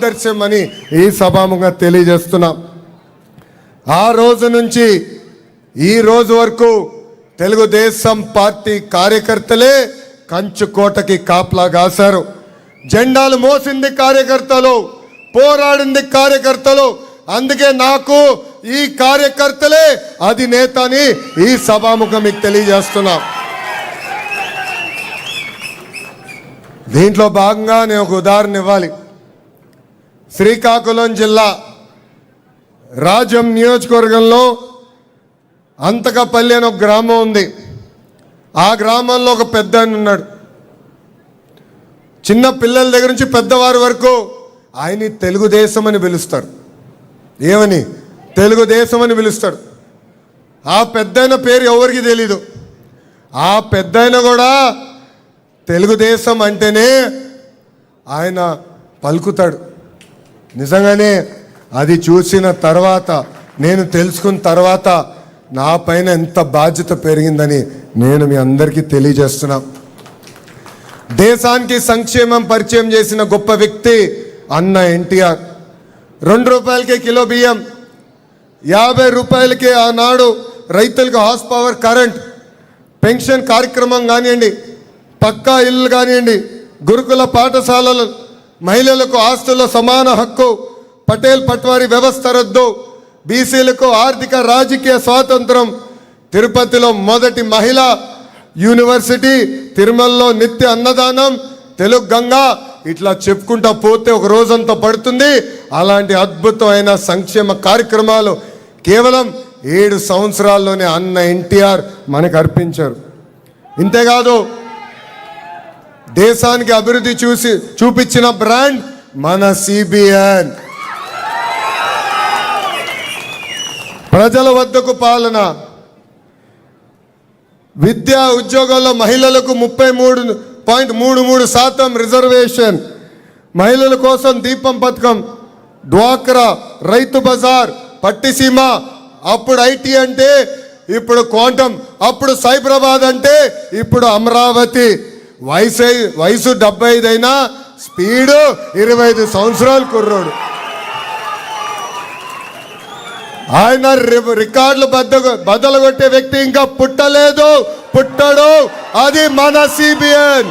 ఆదర్శమని ఈ సభాముఖంగా తెలియజేస్తున్నాం. ఆ రోజు నుంచి ఈ రోజు వరకు తెలుగుదేశం పార్టీ కార్యకర్తలే కంచుకోటకి కాపలా కాశారు. జెండాలు మోసింది కార్యకర్తలు, పోరాడింది కార్యకర్తలు. అందుకే నాకు ఈ కార్యకర్తలే అధినేత అని ఈ సభాముఖం మీకు తెలియజేస్తున్నా. దీంట్లో భాగంగా నేను ఒక ఉదాహరణ ఇవ్వాలి. శ్రీకాకుళం జిల్లా రాజం నియోజకవర్గంలో అంతకపల్లి అని ఒక గ్రామం ఉంది. ఆ గ్రామంలో ఒక పెద్ద ఆయన ఉన్నాడు. చిన్న పిల్లల దగ్గర నుంచి పెద్దవారి వరకు ఆయన్ని తెలుగుదేశం అని పిలుస్తారు. ఏమని? తెలుగుదేశం అని పిలుస్తాడు. ఆ పెద్దాయన పేరు ఎవరికి తెలీదు. ఆ పెద్దాయన కూడా తెలుగుదేశం అంటేనే ఆయన పలుకుతాడు. నిజంగానే అది చూసిన తర్వాత, నేను తెలుసుకున్న తర్వాత నా పైన ఎంత బాధ్యత పెరిగిందని నేను మీ అందరికీ తెలియజేస్తున్నా. దేశానికి సంక్షేమం పరిచయం చేసిన గొప్ప వ్యక్తి అన్న ఎన్టీఆర్. 2 రూపాయలకే కిలో బియ్యం, 50 రూపాయలకే ఆనాడు రైతులకు హార్స్ పవర్ కరెంట్, పెన్షన్ కార్యక్రమం కానివ్వండి, పక్కా ఇల్లు కానివ్వండి, గురుకుల పాఠశాలలు, మహిళలకు ఆస్తుల సమాన హక్కు, పటేల్ పట్వారీ వ్యవస్థ రద్దు, బీసీలకు ఆర్థిక రాజకీయ స్వాతంత్రం, తిరుపతిలో మొదటి మహిళా యూనివర్సిటీ, తిరుమలలో నిత్య అన్నదానం, తెలుగు గంగా, ఇట్లా చెప్పుకుంటా పోతే ఒక రోజంతా పడుతుంది. అలాంటి అద్భుతమైన సంక్షేమ కార్యక్రమాలు కేవలం 7 సంవత్సరాల్లోనే అన్న ఎన్టీఆర్ మనకు అర్పించారు. ఇంతేకాదు, దేశానికి అభివృద్ధి చూపించిన బ్రాండ్ మన సిబిఎన్. ప్రజల వద్దకు పాలన, విద్యా ఉద్యోగాల్లో మహిళలకు 33.33% రిజర్వేషన్, మహిళల కోసం దీపం పథకం, డ్వాక్రా, రైతు బజార్, పట్టిసీమ, అప్పుడు ఐటీ అంటే ఇప్పుడు క్వాంటమ్, అప్పుడు సైబరాబాద్ అంటే ఇప్పుడు అమరావతి. వయసు 75 అయినా స్పీడు 25 సంవత్సరాలు కుర్రోడు. ఆయన రికార్డులు బద్దలు కొట్టే వ్యక్తి ఇంకా పుట్టలేదు, పుట్టడు. అది మన సిబిఎన్.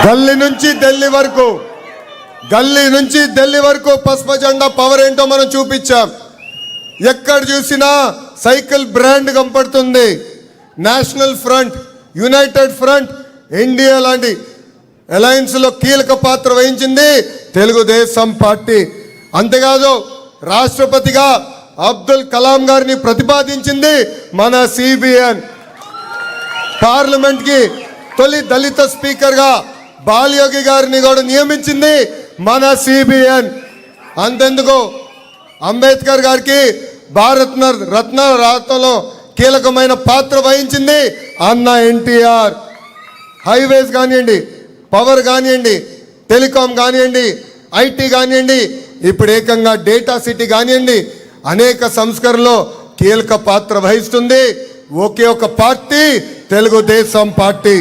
గల్లీ నుంచి ఢిల్లీ వరకు పసుపు జెండా పవర్ ఏంటో మనం చూపించాం. ఎక్కడ చూసినా సైకిల్ బ్రాండ్ కనపడుతుంది. National front, United front, NDA లాంటి అలయన్స్లో కీలక పాత్ర వహించింది తెలుగుదేశం పార్టీ. అంతేకాదు, రాష్ట్రపతిగా అబ్దుల్ కలాం గారిని ప్రతిపాదించింది మన సిబిఎన్. పార్లమెంట్కి తొలి దళిత స్పీకర్గా బాలయోగి గారిని కూడా నియమించింది మన సిబిఎన్. అంతెందుకు, అంబేద్కర్ గారికి భారత రత్న రాతలో కీలకమైన పాత్ర వహించింది అన్న ఎన్టీఆర్. హైవేస్ కానివ్వండి, పవర్ కానివ్వండి, టెలికాం కానివ్వండి, ఐటీ కానివ్వండి, ఇప్పుడు ఏకంగా డేటా సిటీ కానివ్వండి, అనేక సంస్కరణలో కీలక పాత్ర వహిస్తుంది ఒకే ఒక పార్టీ, తెలుగుదేశం పార్టీ.